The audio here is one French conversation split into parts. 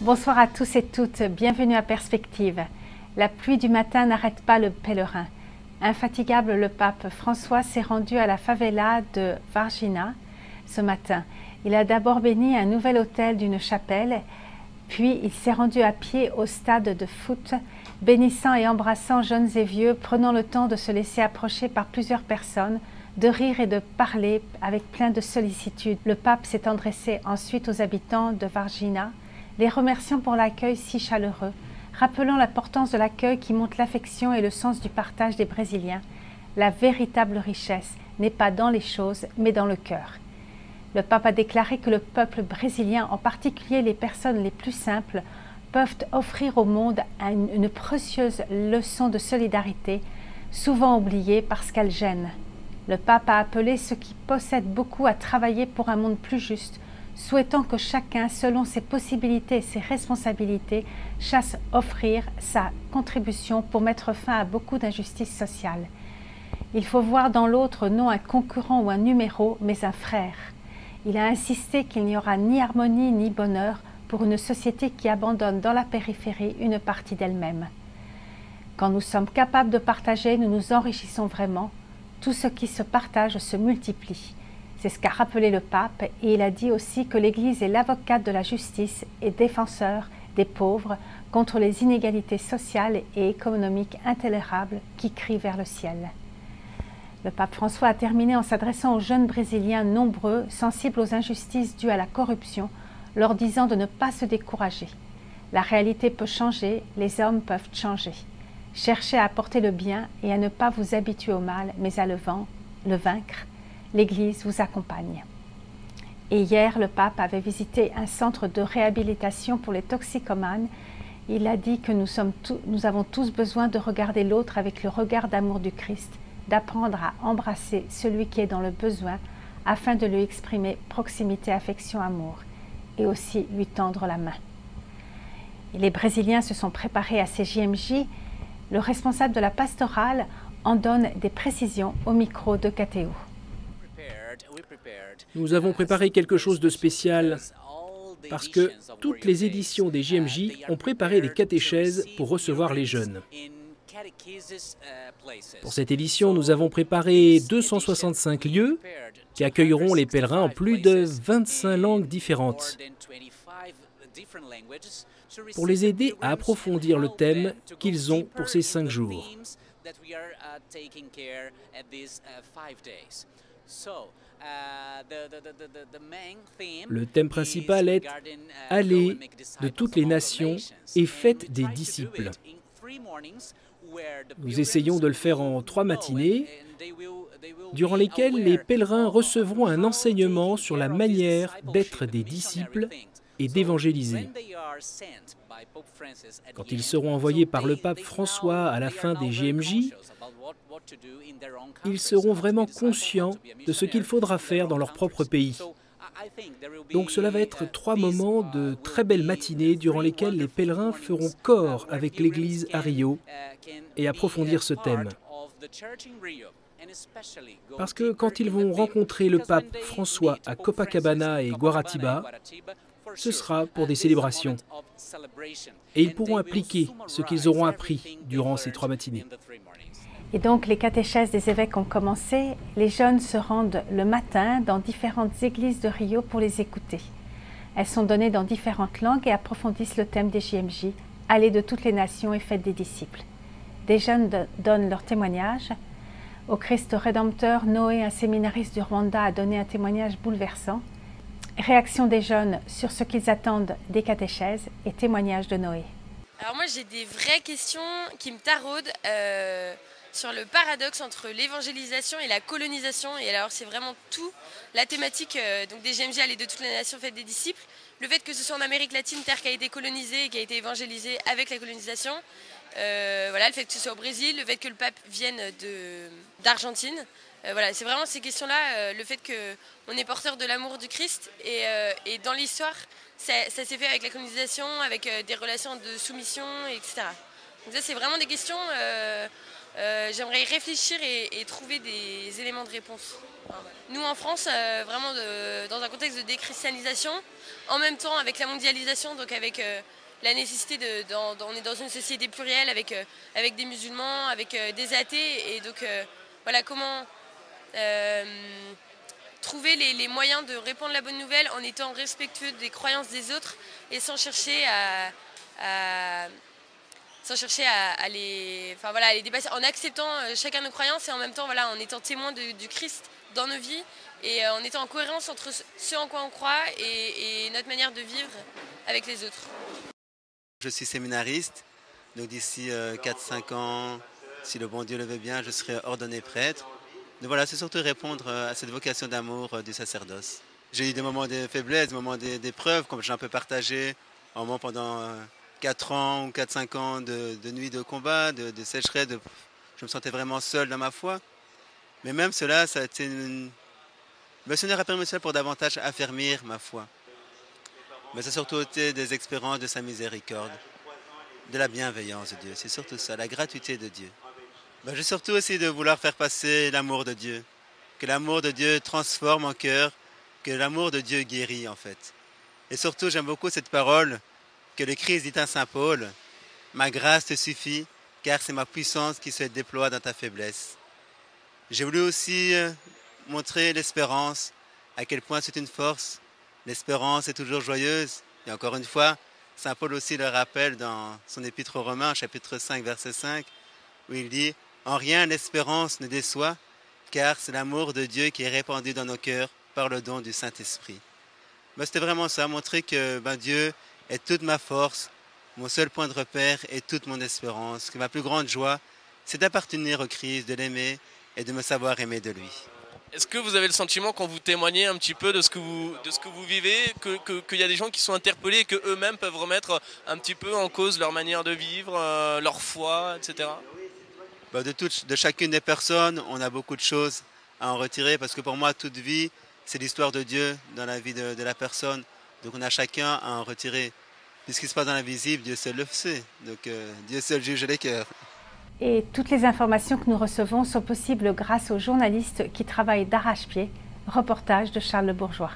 Bonsoir à tous et toutes, bienvenue à Perspective. La pluie du matin n'arrête pas le pèlerin. Infatigable, le pape François s'est rendu à la favela de Varginha ce matin. Il a d'abord béni un nouvel autel d'une chapelle, puis il s'est rendu à pied au stade de foot, bénissant et embrassant jeunes et vieux, prenant le temps de se laisser approcher par plusieurs personnes, de rire et de parler avec plein de sollicitude. Le pape s'est adressé ensuite aux habitants de Varginha, les remerciant pour l'accueil si chaleureux, rappelant l'importance de l'accueil qui montre l'affection et le sens du partage des Brésiliens. La véritable richesse n'est pas dans les choses, mais dans le cœur. Le pape a déclaré que le peuple brésilien, en particulier les personnes les plus simples, peuvent offrir au monde une précieuse leçon de solidarité, souvent oubliée parce qu'elle gêne. Le pape a appelé ceux qui possèdent beaucoup à travailler pour un monde plus juste, souhaitant que chacun, selon ses possibilités et ses responsabilités, sache offrir sa contribution pour mettre fin à beaucoup d'injustices sociales. Il faut voir dans l'autre non un concurrent ou un numéro, mais un frère. Il a insisté qu'il n'y aura ni harmonie ni bonheur pour une société qui abandonne dans la périphérie une partie d'elle-même. Quand nous sommes capables de partager, nous nous enrichissons vraiment. Tout ce qui se partage se multiplie. C'est ce qu'a rappelé le pape, et il a dit aussi que l'Église est l'avocate de la justice et défenseur des pauvres contre les inégalités sociales et économiques intolérables qui crient vers le ciel. Le pape François a terminé en s'adressant aux jeunes Brésiliens nombreux, sensibles aux injustices dues à la corruption, leur disant de ne pas se décourager. La réalité peut changer, les hommes peuvent changer. Cherchez à apporter le bien et à ne pas vous habituer au mal, mais à le vaincre. L'Église vous accompagne. Et hier, le pape avait visité un centre de réhabilitation pour les toxicomanes. Il a dit que nous avons tous besoin de regarder l'autre avec le regard d'amour du Christ, d'apprendre à embrasser celui qui est dans le besoin afin de lui exprimer proximité, affection, amour et aussi lui tendre la main. Et les Brésiliens se sont préparés à ces JMJ. Le responsable de la pastorale en donne des précisions au micro de KTO. Nous avons préparé quelque chose de spécial parce que toutes les éditions des JMJ ont préparé des catéchèses pour recevoir les jeunes. Pour cette édition, nous avons préparé 265 lieux qui accueilleront les pèlerins en plus de 25 langues différentes pour les aider à approfondir le thème qu'ils ont pour ces 5 jours. Le thème principal est « Allez de toutes les nations et faites des disciples ». Nous essayons de le faire en 3 matinées, durant lesquelles les pèlerins recevront un enseignement sur la manière d'être des disciples et d'évangéliser. Quand ils seront envoyés par le pape François à la fin des JMJ, ils seront vraiment conscients de ce qu'il faudra faire dans leur propre pays. Donc cela va être 3 moments de très belles matinées durant lesquelles les pèlerins feront corps avec l'Église à Rio et approfondir ce thème. Parce que quand ils vont rencontrer le pape François à Copacabana et Guaratiba, ce sera pour des célébrations. Et ils pourront appliquer ce qu'ils auront appris durant ces 3 matinées. Et donc les catéchèses des évêques ont commencé. Les jeunes se rendent le matin dans différentes églises de Rio pour les écouter. Elles sont données dans différentes langues et approfondissent le thème des JMJ. Allez de toutes les nations et faites des disciples. Des jeunes donnent leur témoignage. Au Christ Rédempteur, Noé, un séminariste du Rwanda, a donné un témoignage bouleversant. Réaction des jeunes sur ce qu'ils attendent des catéchèses et témoignage de Noé. Alors moi j'ai des vraies questions qui me taraudent sur le paradoxe entre l'évangélisation et la colonisation. Et alors c'est vraiment tout, la thématique donc des JMJ, aller de toutes les nations, faites des disciples. Le fait que ce soit en Amérique latine, terre qui a été colonisée et qui a été évangélisée avec la colonisation. Voilà, le fait que ce soit au Brésil, le fait que le pape vienne d'Argentine. Voilà, c'est vraiment ces questions-là, le fait qu'on est porteur de l'amour du Christ et dans l'histoire, ça s'est fait avec la colonisation, avec des relations de soumission, etc. Donc ça, c'est vraiment des questions j'aimerais y réfléchir et trouver des éléments de réponse. Nous en France, vraiment dans un contexte de déchristianisation, en même temps avec la mondialisation, donc avec la nécessité on est dans une société plurielle avec des musulmans, avec des athées, et donc voilà comment trouver les moyens de répandre la bonne nouvelle en étant respectueux des croyances des autres et sans chercher à les dépasser, en acceptant chacun nos croyances et en même temps voilà, en étant témoin du Christ dans nos vies et en étant en cohérence entre ce en quoi on croit et notre manière de vivre avec les autres. Je suis séminariste, donc d'ici 4-5 ans, si le bon Dieu le veut bien, je serai ordonné prêtre. Donc voilà, c'est surtout répondre à cette vocation d'amour du sacerdoce. J'ai eu des moments de faiblesse, des moments d'épreuve, comme j'ai un peu partagé, au moins pendant 4 ans ou 4-5 ans de nuits de combat, de sécheresse, je me sentais vraiment seul dans ma foi. Mais même cela, ça a été le Seigneur a permis cela pour davantage affermir ma foi. Mais ça a surtout été des expériences de sa miséricorde, de la bienveillance de Dieu. C'est surtout ça, la gratuité de Dieu. J'ai surtout aussi de vouloir faire passer l'amour de Dieu. Que l'amour de Dieu transforme en cœur, que l'amour de Dieu guérit en fait. Et surtout, j'aime beaucoup cette parole que le Christ dit à Saint Paul, « Ma grâce te suffit, car c'est ma puissance qui se déploie dans ta faiblesse. » J'ai voulu aussi montrer l'espérance, à quel point c'est une force. L'espérance est toujours joyeuse. Et encore une fois, Saint Paul aussi le rappelle dans son épître aux Romains, chapitre 5, verset 5, où il dit « En rien l'espérance ne déçoit, car c'est l'amour de Dieu qui est répandu dans nos cœurs par le don du Saint-Esprit. » C'était vraiment ça, montrer que Dieu est toute ma force, mon seul point de repère et toute mon espérance, que ma plus grande joie, c'est d'appartenir au Christ, de l'aimer et de me savoir aimer de lui. Est-ce que vous avez le sentiment, quand vous témoignez un petit peu de ce que vous vivez, qu'il y a des gens qui sont interpellés et qu'eux-mêmes peuvent remettre un petit peu en cause leur manière de vivre, leur foi, etc. De chacune des personnes, on a beaucoup de choses à en retirer, parce que pour moi, toute vie, c'est l'histoire de Dieu dans la vie de la personne. Donc on a chacun à en retirer. Puisqu'il se passe dans l'invisible, Dieu seul le sait. Donc Dieu seul juge les cœurs. Et toutes les informations que nous recevons sont possibles grâce aux journalistes qui travaillent d'arrache-pied. Reportage de Charles Le Bourgeois.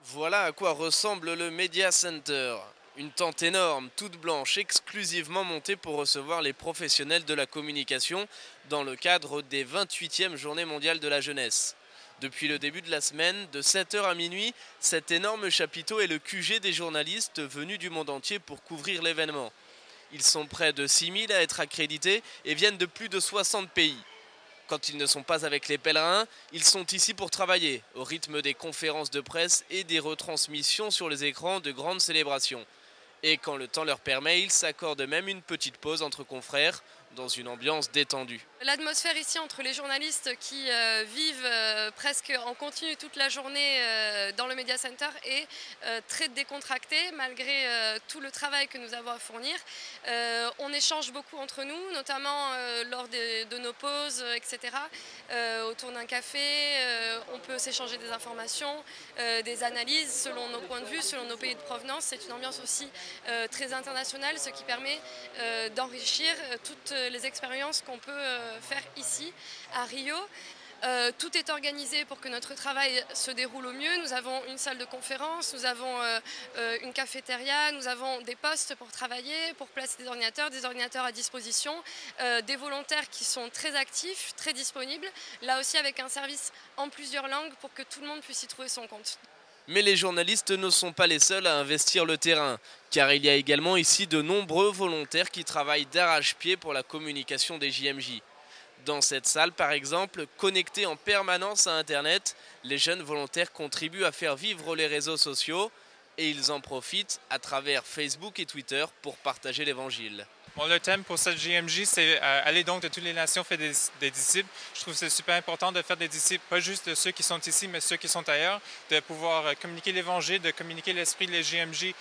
Voilà à quoi ressemble le Media Center. Une tente énorme, toute blanche, exclusivement montée pour recevoir les professionnels de la communication dans le cadre des 28e Journées mondiales de la jeunesse. Depuis le début de la semaine, de 7h à minuit, cet énorme chapiteau est le QG des journalistes venus du monde entier pour couvrir l'événement. Ils sont près de 6000 à être accrédités et viennent de plus de 60 pays. Quand ils ne sont pas avec les pèlerins, ils sont ici pour travailler, au rythme des conférences de presse et des retransmissions sur les écrans de grandes célébrations. Et quand le temps leur permet, ils s'accordent même une petite pause entre confrères, dans une ambiance détendue. L'atmosphère ici entre les journalistes qui vivent presque en continu toute la journée dans le Media Center est très décontractée malgré tout le travail que nous avons à fournir. On échange beaucoup entre nous, notamment lors de nos pauses, etc. Autour d'un café, on peut s'échanger des informations, des analyses selon nos points de vue, selon nos pays de provenance. C'est une ambiance aussi très internationale, ce qui permet d'enrichir toutes les expériences qu'on peut faire ici à Rio. Tout est organisé pour que notre travail se déroule au mieux. Nous avons une salle de conférence, nous avons une cafétéria, nous avons des postes pour travailler, pour placer des ordinateurs à disposition, des volontaires qui sont très actifs, très disponibles, là aussi avec un service en plusieurs langues pour que tout le monde puisse y trouver son compte. Mais les journalistes ne sont pas les seuls à investir le terrain, car il y a également ici de nombreux volontaires qui travaillent d'arrache-pied pour la communication des JMJ. Dans cette salle, par exemple, connectés en permanence à Internet, les jeunes volontaires contribuent à faire vivre les réseaux sociaux et ils en profitent à travers Facebook et Twitter pour partager l'évangile. Bon, le thème pour cette JMJ, c'est aller donc de toutes les nations faire des disciples. Je trouve que c'est super important de faire des disciples, pas juste de ceux qui sont ici, mais ceux qui sont ailleurs, de pouvoir communiquer l'Évangile, de communiquer l'esprit de les JMJ,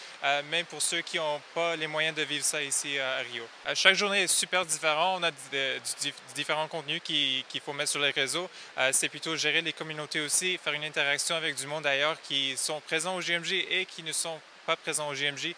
même pour ceux qui n'ont pas les moyens de vivre ça ici à Rio. Chaque journée est super différent. On a différents contenus qu'il faut mettre sur les réseaux. C'est plutôt gérer les communautés aussi, faire une interaction avec du monde ailleurs qui sont présents au JMJ et qui ne sont pas présents au JMJ,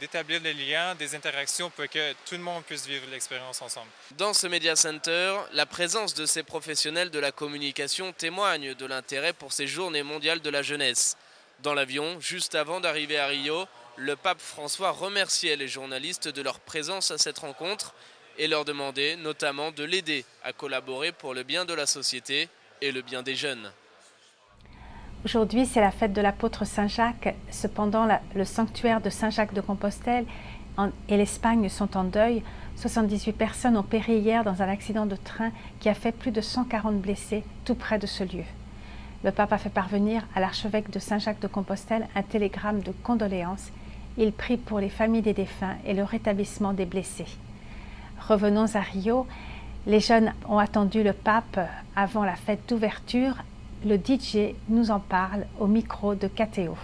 d'établir des liens, des interactions pour que tout le monde puisse vivre l'expérience ensemble. Dans ce Media Center, la présence de ces professionnels de la communication témoigne de l'intérêt pour ces journées mondiales de la jeunesse. Dans l'avion, juste avant d'arriver à Rio, le pape François remerciait les journalistes de leur présence à cette rencontre et leur demandait notamment de l'aider à collaborer pour le bien de la société et le bien des jeunes. Aujourd'hui, c'est la fête de l'apôtre Saint-Jacques. Cependant, le sanctuaire de Saint-Jacques de Compostelle et l'Espagne sont en deuil. 78 personnes ont péri hier dans un accident de train qui a fait plus de 140 blessés tout près de ce lieu. Le pape a fait parvenir à l'archevêque de Saint-Jacques de Compostelle un télégramme de condoléances. Il prie pour les familles des défunts et le rétablissement des blessés. Revenons à Rio. Les jeunes ont attendu le pape avant la fête d'ouverture. Le DJ nous en parle au micro de KTO.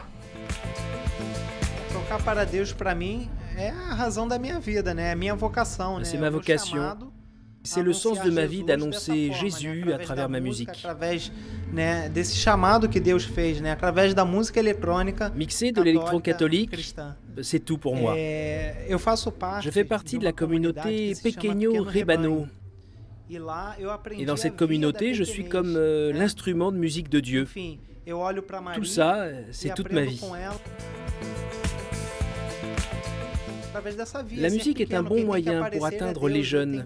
Tocar para Deus para mim é a razão da minha vida, né? É minha vocação, né? C'est ma vocation. C'est le sens de ma vie d'annoncer Jésus à travers ma musique. Através, né, desse chamado que Deus fez, né? Através da música eletrônica. Mixer de l'électro-catholique, c'est tout pour moi. Eu faço parte. Je fais partie de la communauté Pequeno Rebanho. Et dans cette communauté, je suis comme l'instrument de musique de Dieu. Tout ça, c'est toute ma vie. La musique est un bon moyen pour atteindre les jeunes.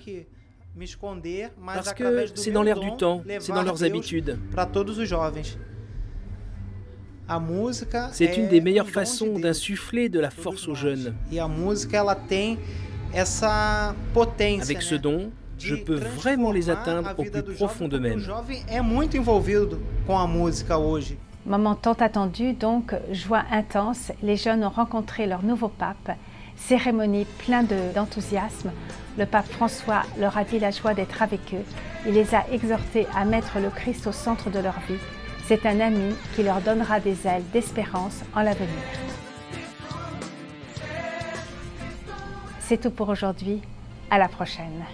Parce que c'est dans l'air du temps, c'est dans leurs habitudes. C'est une des meilleures façons d'insuffler de la force aux jeunes. Avec ce don, je peux vraiment les atteindre au plus profond d'eux-mêmes. Moment tant attendu, donc, joie intense, les jeunes ont rencontré leur nouveau pape. Cérémonie pleine d'enthousiasme. Le pape François leur a dit la joie d'être avec eux. Il les a exhortés à mettre le Christ au centre de leur vie. C'est un ami qui leur donnera des ailes d'espérance en l'avenir. C'est tout pour aujourd'hui. À la prochaine.